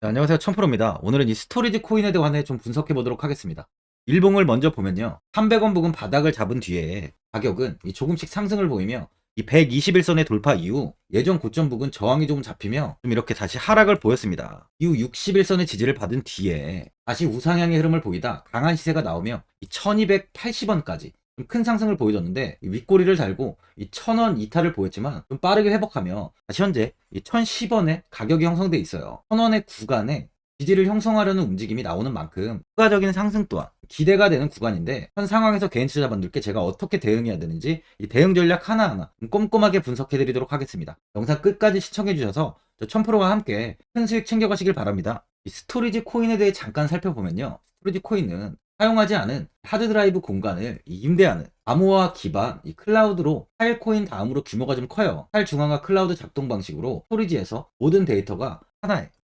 네, 안녕하세요. 천프로입니다. 오늘은 이 스토리지 코인에 관해 좀 분석해 보도록 하겠습니다. 일봉을 먼저 보면요. 300원 부근 바닥을 잡은 뒤에 가격은 조금씩 상승을 보이며 이 121선의 돌파 이후 예전 고점 부근 저항이 조금 잡히며 좀 이렇게 다시 하락을 보였습니다. 이후 61선의 지지를 받은 뒤에 다시 우상향의 흐름을 보이다 강한 시세가 나오며 이 1280원까지 좀 큰 상승을 보여줬는데 이 윗꼬리를 달고 이 1000원 이탈을 보였지만 좀 빠르게 회복하며 다시 현재 이 1010원에 가격이 형성돼 있어요. 1000원의 구간에 지지를 형성하려는 움직임이 나오는 만큼 추가적인 상승 또한 기대가 되는 구간인데, 현 상황에서 개인 투자자분들께 제가 어떻게 대응해야 되는지 이 대응 전략 하나하나 꼼꼼하게 분석해 드리도록 하겠습니다. 영상 끝까지 시청해 주셔서 저 천프로와 함께 큰 수익 챙겨가시길 바랍니다. 이 스토리지 코인에 대해 잠깐 살펴보면요. 스토리지 코인은 사용하지 않은 하드드라이브 공간을 임대하는 암호화 기반 이 클라우드로 파일 코인 다음으로 규모가 좀 커요. 파일 중앙화 클라우드 작동 방식으로 스토리지에서 모든 데이터가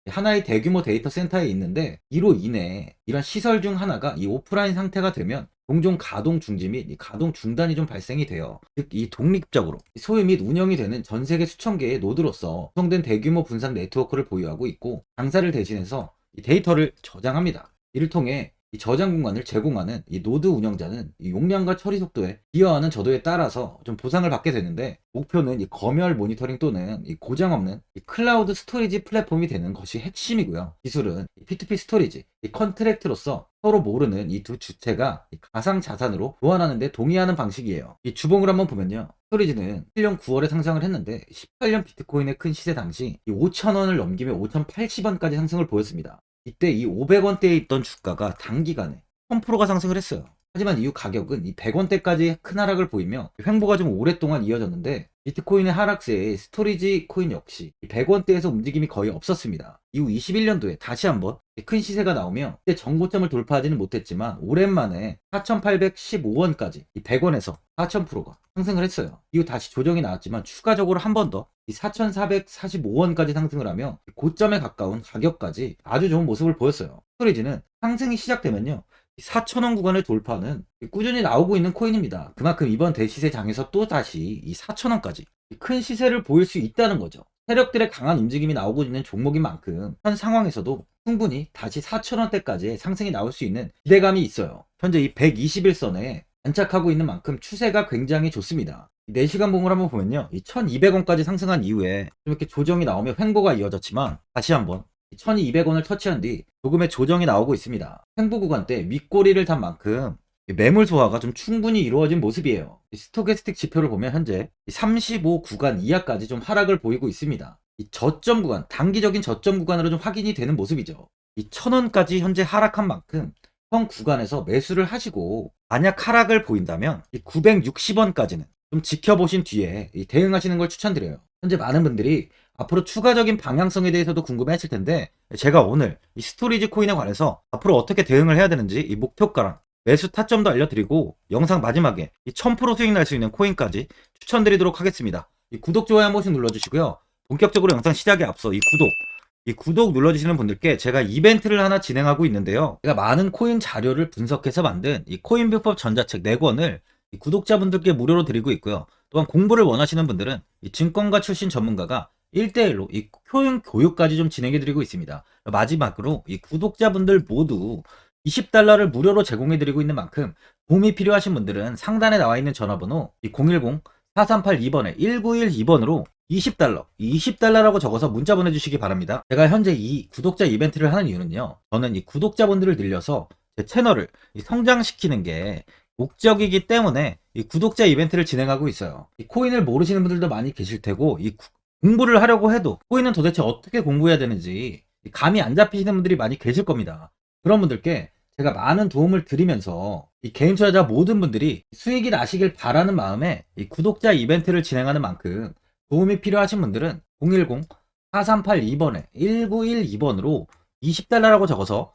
하나의 대규모 데이터 센터에 있는데, 이로 인해 이런 시설 중 하나가 이 오프라인 상태가 되면 종종 가동 중지 및 이 가동 중단이 좀 발생이 돼요. 즉 이 독립적으로 소유 및 운영이 되는 전 세계 수천 개의 노드로서 구성된 대규모 분산 네트워크를 보유하고 있고, 장사를 대신해서 이 데이터를 저장합니다. 이를 통해 이 저장 공간을 제공하는 이 노드 운영자는 이 용량과 처리 속도에 기여하는 저도에 따라서 좀 보상을 받게 되는데, 목표는 이 검열 모니터링 또는 이 고장 없는 이 클라우드 스토리지 플랫폼이 되는 것이 핵심이고요. 기술은 이 P2P 스토리지, 이 컨트랙트로서 서로 모르는 이 두 주체가 이 가상 자산으로 교환하는 데 동의하는 방식이에요. 이 주봉을 한번 보면요. 스토리지는 7년 9월에 상장을 했는데 18년 비트코인의 큰 시세 당시 이 5,000원을 넘기며 5,080원까지 상승을 보였습니다. 이때 이 500원대에 있던 주가가 단기간에 1000%가 상승을 했어요. 하지만 이후 가격은 이 100원대까지 큰 하락을 보이며 횡보가 좀 오랫동안 이어졌는데, 비트코인의 하락세에 스토리지 코인 역시 100원대에서 움직임이 거의 없었습니다. 이후 21년도에 다시 한번 큰 시세가 나오며 그때 정고점을 돌파하지는 못했지만 오랜만에 4815원까지 100원에서 4000%가 상승을 했어요. 이후 다시 조정이 나왔지만 추가적으로 한 번 더 4445원까지 상승을 하며 고점에 가까운 가격까지 아주 좋은 모습을 보였어요. 스토리지는 상승이 시작되면요, 4,000원 구간을 돌파하는 꾸준히 나오고 있는 코인입니다. 그만큼 이번 대시세 장에서 또 다시 이 4,000원까지 큰 시세를 보일 수 있다는 거죠. 세력들의 강한 움직임이 나오고 있는 종목인 만큼 현 상황에서도 충분히 다시 4,000원대까지의 상승이 나올 수 있는 기대감이 있어요. 현재 이 121선에 안착하고 있는 만큼 추세가 굉장히 좋습니다. 4시간 봉을 한번 보면요, 이 1200원까지 상승한 이후에 좀 이렇게 조정이 나오며 횡보가 이어졌지만 다시 한번 1200원을 터치한 뒤 조금의 조정이 나오고 있습니다. 횡보 구간 때 윗꼬리를 단 만큼 매물 소화가 좀 충분히 이루어진 모습이에요. 스토캐스틱 지표를 보면 현재 35 구간 이하까지 좀 하락을 보이고 있습니다. 이 저점 구간, 단기적인 저점 구간으로 좀 확인이 되는 모습이죠. 이 1000원까지 현재 하락한 만큼 현 구간에서 매수를 하시고, 만약 하락을 보인다면 이 960원까지는 좀 지켜보신 뒤에 대응하시는 걸 추천드려요. 현재 많은 분들이 앞으로 추가적인 방향성에 대해서도 궁금해 하실 텐데, 제가 오늘 이 스토리지 코인에 관해서 앞으로 어떻게 대응을 해야 되는지 이 목표가랑 매수 타점도 알려드리고, 영상 마지막에 이 1000% 수익 날 수 있는 코인까지 추천드리도록 하겠습니다. 이 구독, 좋아요 한 번씩 눌러주시고요. 본격적으로 영상 시작에 앞서 이 구독 눌러주시는 분들께 제가 이벤트를 하나 진행하고 있는데요. 제가 많은 코인 자료를 분석해서 만든 이 코인비법 전자책 4권을 이 구독자분들께 무료로 드리고 있고요. 또한 공부를 원하시는 분들은 이 증권가 출신 전문가가 1대1로 이 코인 교육까지 좀 진행해드리고 있습니다. 마지막으로 이 구독자분들 모두 20달러를 무료로 제공해드리고 있는 만큼, 도움이 필요하신 분들은 상단에 나와 있는 전화번호 010-4382번에 1912번으로 20달러라고 적어서 문자 보내주시기 바랍니다. 제가 현재 이 구독자 이벤트를 하는 이유는요, 저는 이 구독자분들을 늘려서 제 채널을 성장시키는 게 목적이기 때문에 이 구독자 이벤트를 진행하고 있어요. 이 코인을 모르시는 분들도 많이 계실 테고, 이 공부를 하려고 해도 코인은 도대체 어떻게 공부해야 되는지 감이 안 잡히시는 분들이 많이 계실 겁니다. 그런 분들께 제가 많은 도움을 드리면서 이 개인 투자자 모든 분들이 수익이 나시길 바라는 마음에 이 구독자 이벤트를 진행하는 만큼, 도움이 필요하신 분들은 010-4382번에 1912번으로 20달러라고 적어서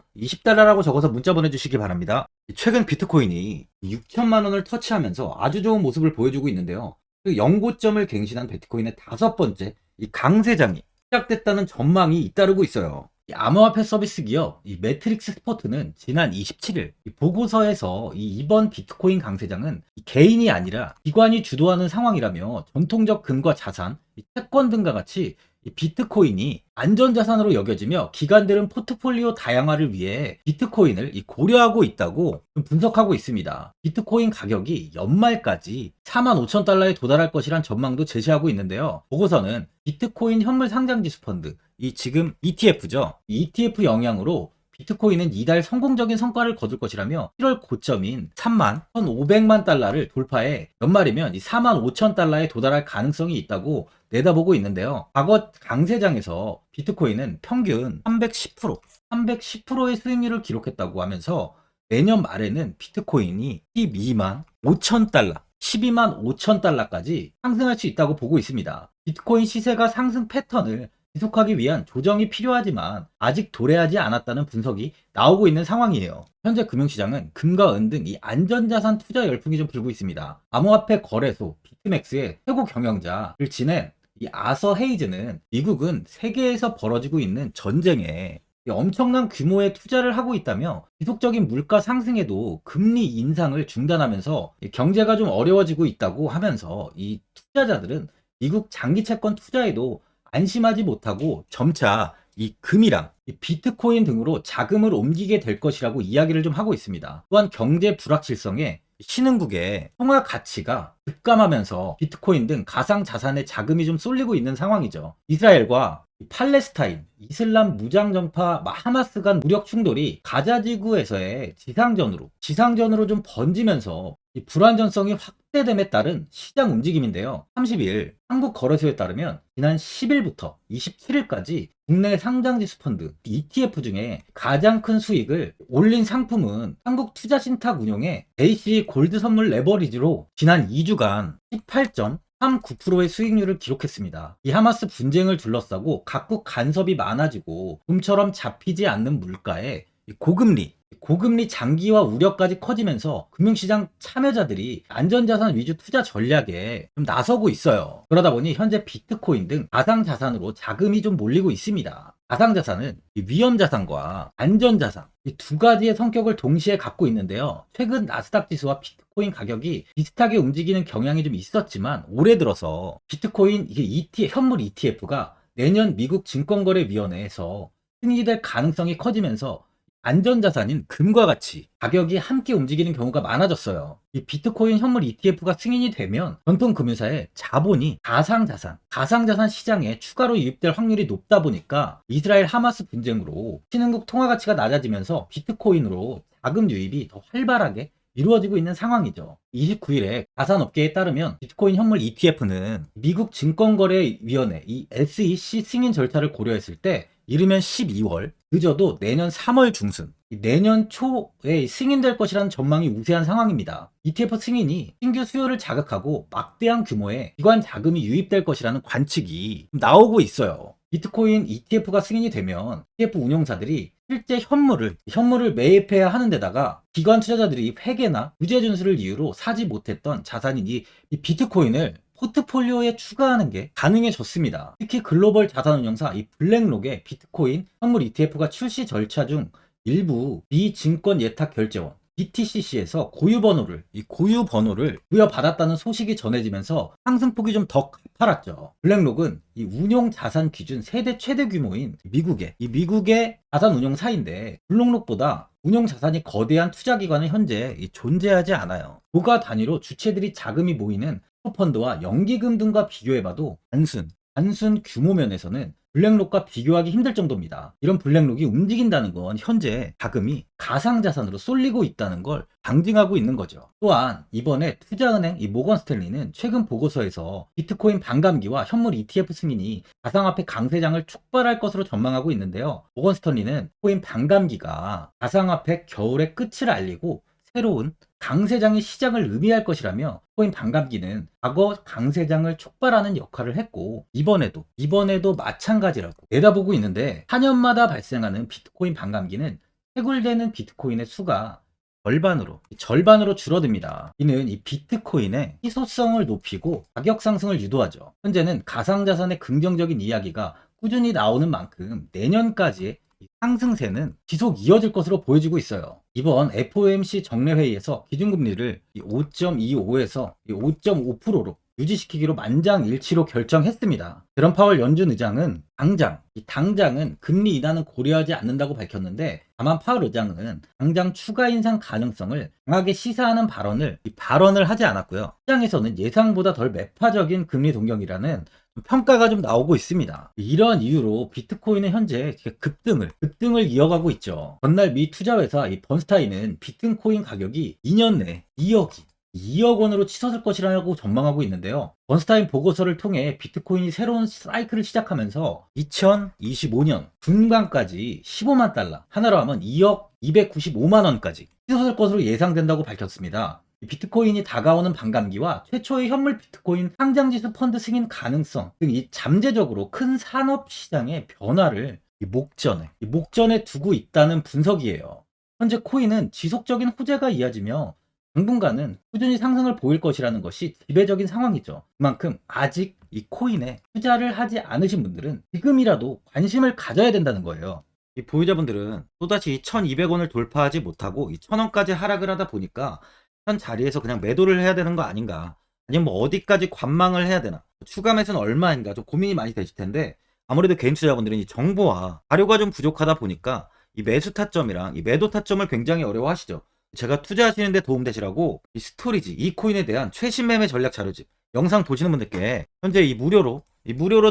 문자 보내주시기 바랍니다. 최근 비트코인이 6천만 원을 터치하면서 아주 좋은 모습을 보여주고 있는데요. 그 연고점을 갱신한 비트코인의 5번째 이 강세장이 시작됐다는 전망이 잇따르고 있어요. 이 암호화폐 서비스 기업 이 매트릭스 스포트는 지난 27일 이 보고서에서 이번 비트코인 강세장은 개인이 아니라 기관이 주도하는 상황이라며 전통적 금과 자산, 채권 등과 같이 이 비트코인이 안전자산으로 여겨지며 기관들은 포트폴리오 다양화를 위해 비트코인을 고려하고 있다고 분석하고 있습니다. 비트코인 가격이 연말까지 45,000달러에 도달할 것이란 전망도 제시하고 있는데요. 보고서는 비트코인 현물 상장지수 펀드, 이 지금 ETF죠. 이 ETF 영향으로 비트코인은 이달 성공적인 성과를 거둘 것이라며 7월 고점인 31,500만 달러를 돌파해 연말이면 이 45,000달러에 도달할 가능성이 있다고 내다보고 있는데요. 과거 강세장에서 비트코인은 평균 310%의 수익률을 기록했다고 하면서 내년 말에는 비트코인이 12만 5천 달러, 12만 5천 달러까지 상승할 수 있다고 보고 있습니다. 비트코인 시세가 상승 패턴을 지속하기 위한 조정이 필요하지만 아직 도래하지 않았다는 분석이 나오고 있는 상황이에요. 현재 금융시장은 금과 은 등 이 안전자산 투자 열풍이 좀 불고 있습니다. 암호화폐 거래소 비트맥스의 최고 경영자를 지낸 이 아서 헤이즈는 미국은 세계에서 벌어지고 있는 전쟁에 엄청난 규모의 투자를 하고 있다며 지속적인 물가 상승에도 금리 인상을 중단하면서 경제가 좀 어려워지고 있다고 하면서 이 투자자들은 미국 장기 채권 투자에도 안심하지 못하고 점차 이 금이랑 이 비트코인 등으로 자금을 옮기게 될 것이라고 이야기를 좀 하고 있습니다. 또한 경제 불확실성에 신흥국의 통화 가치가 급감하면서 비트코인 등 가상 자산에 자금이 좀 쏠리고 있는 상황이죠. 이스라엘과 팔레스타인, 이슬람 무장정파 하마스 간 무력 충돌이 가자 지구에서의 지상전으로 좀 번지면서 이 불안전성이 확대됨에 따른 시장 움직임인데요. 30일 한국거래소에 따르면 지난 10일부터 27일까지 국내 상장지수 펀드 ETF 중에 가장 큰 수익을 올린 상품은 한국투자신탁 운용의 JC 골드 선물 레버리지로 지난 2주간 18.39%의 수익률을 기록했습니다. 이 하마스 분쟁을 둘러싸고 각국 간섭이 많아지고 좀처럼 잡히지 않는 물가에 고금리 장기화 우려까지 커지면서 금융시장 참여자들이 안전자산 위주 투자 전략에 좀 나서고 있어요. 그러다 보니 현재 비트코인 등 가상자산으로 자금이 좀 몰리고 있습니다. 가상자산은 위험자산과 안전자산 이 두 가지의 성격을 동시에 갖고 있는데요. 최근 나스닥 지수와 비트코인 가격이 비슷하게 움직이는 경향이 좀 있었지만 올해 들어서 비트코인 현물 ETF가 내년 미국 증권거래위원회에서 승인될 가능성이 커지면서 안전자산인 금과 같이 가격이 함께 움직이는 경우가 많아졌어요. 이 비트코인 현물 ETF가 승인이 되면 전통 금융사의 자본이 가상자산 시장에 추가로 유입될 확률이 높다 보니까 이스라엘 하마스 분쟁으로 신흥국 통화 가치가 낮아지면서 비트코인으로 자금 유입이 더 활발하게 이루어지고 있는 상황이죠. 29일에 가산업계에 따르면 비트코인 현물 ETF는 미국 증권거래위원회 이 SEC 승인 절차를 고려했을 때 이르면 12월, 늦어도 내년 3월 중순, 내년 초에 승인될 것이라는 전망이 우세한 상황입니다. ETF 승인이 신규 수요를 자극하고 막대한 규모의 기관 자금이 유입될 것이라는 관측이 나오고 있어요. 비트코인 ETF가 승인이 되면 ETF 운용사들이 실제 현물을 매입해야 하는 데다가 기관 투자자들이 회계나 무죄 준수를 이유로 사지 못했던 자산인 이 비트코인을 포트폴리오에 추가하는 게 가능해졌습니다. 특히 글로벌 자산운용사 이 블랙록의 비트코인 현물 ETF가 출시 절차 중 일부 비증권 예탁 결제원 BTCC에서 고유번호를 부여받았다는 소식이 전해지면서 상승폭이 좀 더 가팔았죠. 블랙록은 이 운용 자산 기준 세대 최대 규모인 미국의 자산 운용사인데 블랙록보다 운용 자산이 거대한 투자기관은 현재 존재하지 않아요. 고가 단위로 주체들이 자금이 모이는 펀드와 연기금 등과 비교해봐도 단순 규모 면에서는 블랙록과 비교하기 힘들 정도입니다. 이런 블랙록이 움직인다는 건 현재 자금이 가상자산으로 쏠리고 있다는 걸 방증하고 있는 거죠. 또한 이번에 투자은행 모건 스탠리는 최근 보고서에서 비트코인 반감기와 현물 ETF 승인이 가상화폐 강세장을 촉발할 것으로 전망하고 있는데요. 모건 스탠리는 코인 반감기가 가상화폐 겨울의 끝을 알리고 새로운 강세장의 시작을 의미할 것이라며 코인 반감기는 과거 강세장을 촉발하는 역할을 했고 이번에도 마찬가지라고 내다보고 있는데 4년마다 발생하는 비트코인 반감기는 채굴되는 비트코인의 수가 절반으로 줄어듭니다. 이는 이 비트코인의 희소성을 높이고 가격 상승을 유도하죠. 현재는 가상자산의 긍정적인 이야기가 꾸준히 나오는 만큼 내년까지의 상승세는 지속 이어질 것으로 보여지고 있어요. 이번 FOMC 정례회의에서 기준금리를 5.25에서 5.5%로 유지시키기로 만장일치로 결정했습니다. 제롬 파월 연준 의장은 당장은 금리 인하는 고려하지 않는다고 밝혔는데, 다만 파월 의장은 당장 추가 인상 가능성을 강하게 시사하는 발언을 하지 않았고요. 시장에서는 예상보다 덜 매파적인 금리 동경이라는 평가가 좀 나오고 있습니다. 이런 이유로 비트코인은 현재 급등을 이어가고 있죠. 전날 미 투자회사 이 번스타인은 비트코인 가격이 2년 내 2억 원으로 치솟을 것이라고 전망하고 있는데요. 번스타인 보고서를 통해 비트코인이 새로운 사이클을 시작하면서 2025년 중반까지 15만 달러, 하나로 하면 2억 295만 원까지 치솟을 것으로 예상된다고 밝혔습니다. 비트코인이 다가오는 반감기와 최초의 현물 비트코인 상장지수 펀드 승인 가능성 등 이 잠재적으로 큰 산업 시장의 변화를 목전에 두고 있다는 분석이에요. 현재 코인은 지속적인 호재가 이어지며 당분간은 꾸준히 상승을 보일 것이라는 것이 지배적인 상황이죠. 그만큼 아직 이 코인에 투자를 하지 않으신 분들은 지금이라도 관심을 가져야 된다는 거예요. 이 보유자분들은 또다시 1200원을 돌파하지 못하고 1000원까지 하락을 하다 보니까 현 자리에서 그냥 매도를 해야 되는 거 아닌가, 아니면 뭐 어디까지 관망을 해야 되나, 추가 매수는 얼마인가 좀 고민이 많이 되실 텐데, 아무래도 개인 투자자분들은 이 정보와 자료가 좀 부족하다 보니까 이 매수 타점이랑 이 매도 타점을 굉장히 어려워하시죠. 제가 투자하시는 데 도움되시라고 이 스토리지, 이 코인에 대한 최신 매매 전략 자료집 영상 보시는 분들께 현재 이 무료로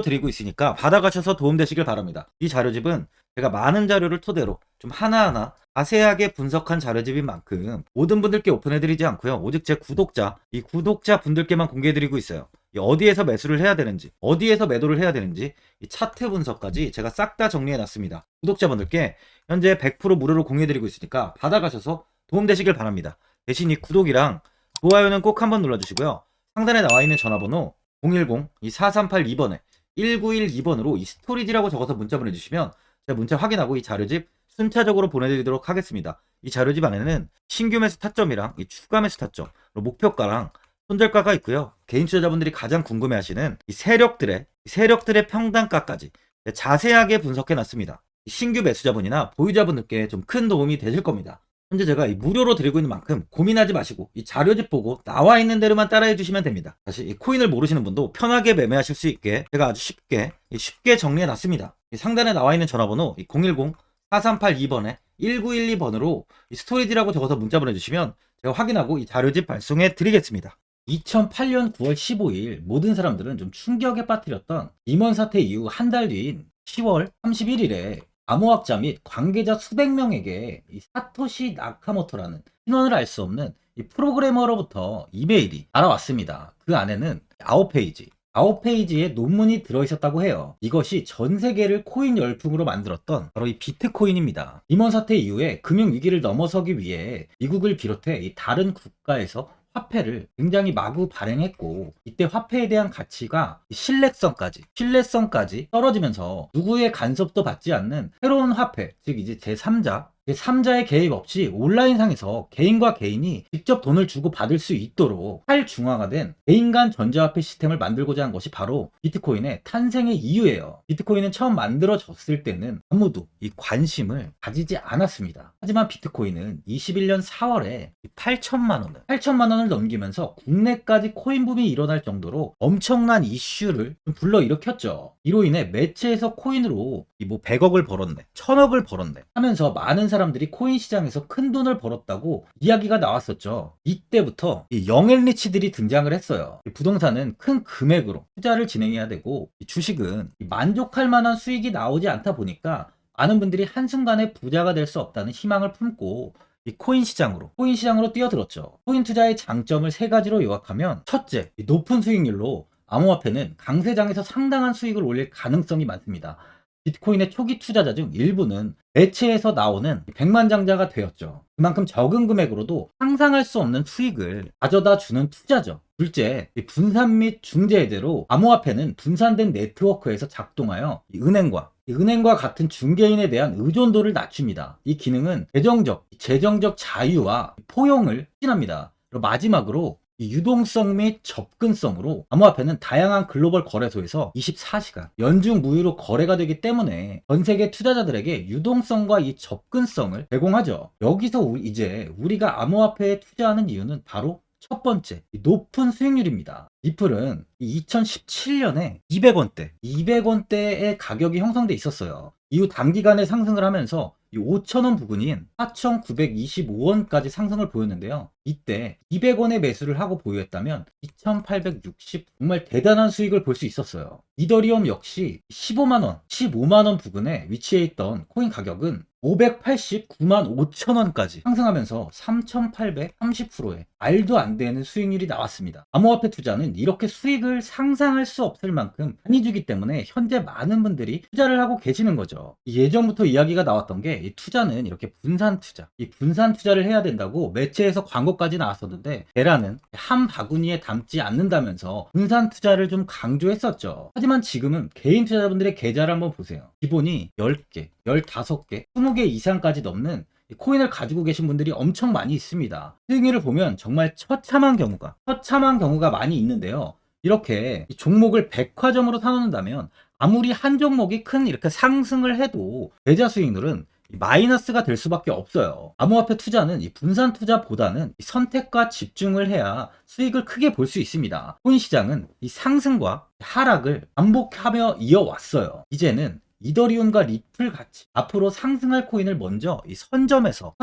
드리고 있으니까 받아가셔서 도움되시길 바랍니다. 이 자료집은 제가 많은 자료를 토대로 좀 하나하나 자세하게 분석한 자료집인 만큼 모든 분들께 오픈해드리지 않고요. 오직 제 이 구독자 분들께만 공개해드리고 있어요. 어디에서 매수를 해야 되는지, 어디에서 매도를 해야 되는지, 이 차트 분석까지 제가 싹 다 정리해놨습니다. 구독자분들께 현재 100% 무료로 공유해드리고 있으니까 받아가셔서 도움되시길 바랍니다. 대신 이 구독이랑 좋아요는 꼭 한번 눌러주시고요. 상단에 나와있는 전화번호 010-4382번에 1912번으로 이 스토리지라고 적어서 문자 보내주시면 제가 문자 확인하고 이 자료집 순차적으로 보내드리도록 하겠습니다. 이 자료집 안에는 신규 매수 타점이랑 이 추가 매수 타점, 목표가랑 손절가가 있고요. 개인 투자자분들이 가장 궁금해하시는 이 세력들의 평단가까지 자세하게 분석해놨습니다. 신규 매수자분이나 보유자분들께 좀 큰 도움이 되실 겁니다. 현재 제가 이 무료로 드리고 있는 만큼 고민하지 마시고 이 자료집 보고 나와 있는 대로만 따라해 주시면 됩니다. 사실 이 코인을 모르시는 분도 편하게 매매하실 수 있게 제가 아주 쉽게 정리해 놨습니다. 상단에 나와 있는 전화번호 010-4382번에 1912번으로 이 스토리지라고 적어서 문자 보내주시면 제가 확인하고 이 자료집 발송해 드리겠습니다. 2008년 9월 15일 모든 사람들은 좀 충격에 빠뜨렸던 리먼 사태 이후 한 달 뒤인 10월 31일에 암호학자 및 관계자 수백 명에게 이 사토시 나카모토라는 신원을 알 수 없는 이 프로그래머로부터 이메일이 날아왔습니다. 그 안에는 9페이지의 논문이 들어있었다고 해요. 이것이 전 세계를 코인 열풍으로 만들었던 바로 이 비트코인입니다. 리먼 사태 이후에 금융위기를 넘어서기 위해 미국을 비롯해 이 다른 국가에서 화폐를 굉장히 마구 발행했고, 이때 화폐에 대한 가치가 신뢰성까지 떨어지면서 누구의 간섭도 받지 않는 새로운 화폐, 즉 이제 제3자의 개입 없이 온라인상에서 개인과 개인이 직접 돈을 주고 받을 수 있도록 탈중앙화 된 개인 간 전자화폐 시스템을 만들고자 한 것이 바로 비트코인의 탄생의 이유예요. 비트코인은 처음 만들어졌을 때는 아무도 이 관심을 가지지 않았습니다. 하지만 비트코인은 21년 4월에 8천만 원을 넘기면서 국내까지 코인 붐이 일어날 정도로 엄청난 이슈를 불러일으켰죠. 이로 인해 매체에서 코인으로 100억을 벌었네, 1000억을 벌었네 하면서 많은 사람들이 코인 시장에서 큰 돈을 벌었다고 이야기가 나왔었죠. 이때부터 이 영앤리치들이 등장을 했어요. 부동산은 큰 금액으로 투자를 진행해야 되고, 주식은 만족할 만한 수익이 나오지 않다 보니까 많은 분들이 한순간에 부자가 될 수 없다는 희망을 품고 이 코인 시장으로 뛰어들었죠. 코인 투자의 장점을 세 가지로 요약하면, 첫째, 높은 수익률로 암호화폐는 강세장에서 상당한 수익을 올릴 가능성이 많습니다. 비트코인의 초기 투자자 중 일부는 매체에서 나오는 백만장자가 되었죠. 그만큼 적은 금액으로도 상상할 수 없는 수익을 가져다 주는 투자죠. 둘째, 분산 및 중재대로 암호화폐는 분산된 네트워크에서 작동하여 은행과 같은 중개인에 대한 의존도를 낮춥니다. 이 기능은 재정적 자유와 포용을 추진합니다. 그리고 마지막으로 이 유동성 및 접근성으로 암호화폐는 다양한 글로벌 거래소에서 24시간 연중 무휴로 거래가 되기 때문에 전 세계 투자자들에게 유동성과 이 접근성을 제공하죠. 여기서 이제 우리가 암호화폐에 투자하는 이유는 바로 첫 번째, 높은 수익률입니다. 리플은 2017년에 200원대, 200원대의 가격이 형성돼 있었어요. 이후 단기간에 상승을 하면서 이 5,000원 부근인 4,925원까지 상승을 보였는데요. 이때 200원에 매수를 하고 보유했다면 2,860 정말 대단한 수익을 볼 수 있었어요. 이더리움 역시 15만원, 15만원 부근에 위치해 있던 코인 가격은 589만 5천원까지 상승하면서 3,830%의 말도 안 되는 수익률이 나왔습니다. 암호화폐 투자는 이렇게 수익을 상상할 수 없을 만큼 많이 주기 때문에 현재 많은 분들이 투자를 하고 계시는 거죠. 예전부터 이야기가 나왔던 게 이 투자는 이렇게 분산 투자, 이 분산 투자를 해야 된다고 매체에서 광고까지 나왔었는데 테라는 한 바구니에 담지 않는다면서 분산 투자를 좀 강조했었죠. 하지만 지금은 개인 투자자분들의 계좌를 한번 보세요. 기본이 10개, 15개, 20개 이상까지 넘는 코인을 가지고 계신 분들이 엄청 많이 있습니다. 수익률을 보면 정말 처참한 경우가 많이 있는데요. 이렇게 종목을 백화점으로 사놓는다면 아무리 한 종목이 큰 이렇게 상승을 해도 계좌 수익률은 마이너스가 될 수밖에 없어요. 암호화폐 투자는 이 분산 투자보다는 이 선택과 집중을 해야 수익을 크게 볼 수 있습니다. 코인 시장은 이 상승과 하락을 반복하며 이어왔어요. 이제는 이더리움과 리플 같이 앞으로 상승할 코인을 먼저 이 선점에서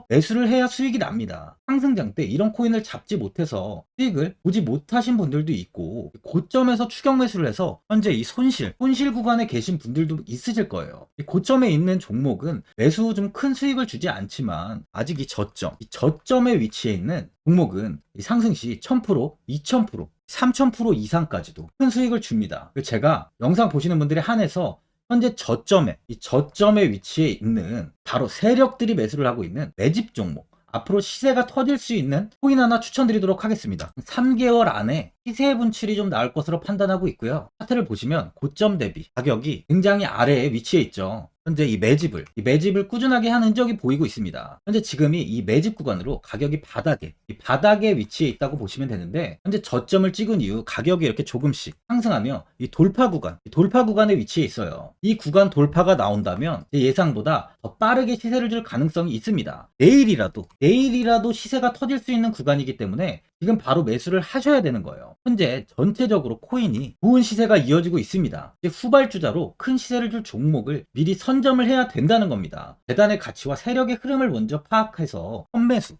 매수를 해야 수익이 납니다. 상승장 때 이런 코인을 잡지 못해서 수익을 보지 못하신 분들도 있고, 고점에서 추격 매수를 해서 현재 이 손실 구간에 계신 분들도 있으실 거예요. 이 고점에 있는 종목은 매수 후 좀 큰 수익을 주지 않지만 아직 이 저점에 위치해 있는 종목은 이 상승 시 1000%, 2000%, 3000% 이상까지도 큰 수익을 줍니다. 제가 영상 보시는 분들에 한해서 현재 저점에 위치해 있는 바로 세력들이 매수를 하고 있는 매집 종목, 앞으로 시세가 터질 수 있는 코인 하나 추천드리도록 하겠습니다. 3개월 안에 시세 분출이 좀 나올 것으로 판단하고 있고요. 차트를 보시면 고점 대비 가격이 굉장히 아래에 위치해 있죠. 현재 이 매집을 꾸준하게 한 흔적이 보이고 있습니다. 현재 지금이 이 매집 구간으로 가격이 바닥에 위치해 있다고 보시면 되는데, 현재 저점을 찍은 이후 가격이 이렇게 조금씩 상승하며 이 돌파 구간에 위치해 있어요. 이 구간 돌파가 나온다면 제 예상보다 더 빠르게 시세를 줄 가능성이 있습니다. 내일이라도 시세가 터질 수 있는 구간이기 때문에 지금 바로 매수를 하셔야 되는 거예요. 현재 전체적으로 코인이 좋은 시세가 이어지고 있습니다. 후발주자로 큰 시세를 줄 종목을 미리 선점을 해야 된다는 겁니다. 재단의 가치와 세력의 흐름을 먼저 파악해서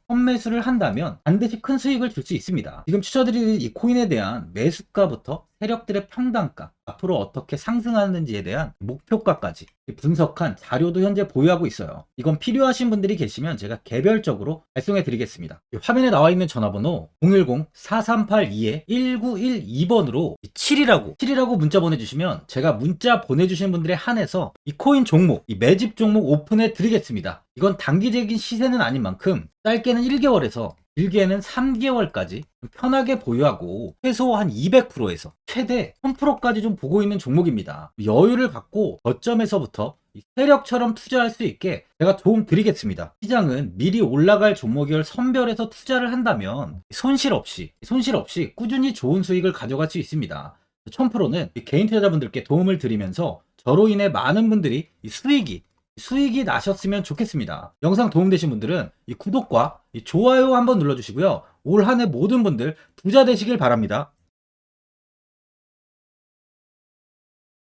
선매수를 한다면 반드시 큰 수익을 줄 수 있습니다. 지금 추천드리는 이 코인에 대한 매수가부터 세력들의 평단가, 앞으로 어떻게 상승하는지에 대한 목표가까지 분석한 자료도 현재 보유하고 있어요. 이건 필요하신 분들이 계시면 제가 개별적으로 발송해 드리겠습니다. 화면에 나와 있는 전화번호 010-4382-1912번으로 7이라고 문자 보내주시면 제가 문자 보내주신 분들에 한해서 이 코인 종목, 이 매집 종목 오픈해 드리겠습니다. 이건 단기적인 시세는 아닌 만큼 짧게는 1개월에서 길게는 3개월까지 편하게 보유하고 최소 한 200%에서 최대 1000%까지 좀 보고 있는 종목입니다. 여유를 갖고 저점에서부터 세력처럼 투자할 수 있게 제가 도움 드리겠습니다. 시장은 미리 올라갈 종목을 선별해서 투자를 한다면 손실 없이 꾸준히 좋은 수익을 가져갈 수 있습니다. 1000%는 개인 투자자분들께 도움을 드리면서 저로 인해 많은 분들이 수익이 나셨으면 좋겠습니다. 영상 도움되신 분들은 이 구독과 이 좋아요 한번 눌러주시고요. 올 한 해 모든 분들 부자 되시길 바랍니다.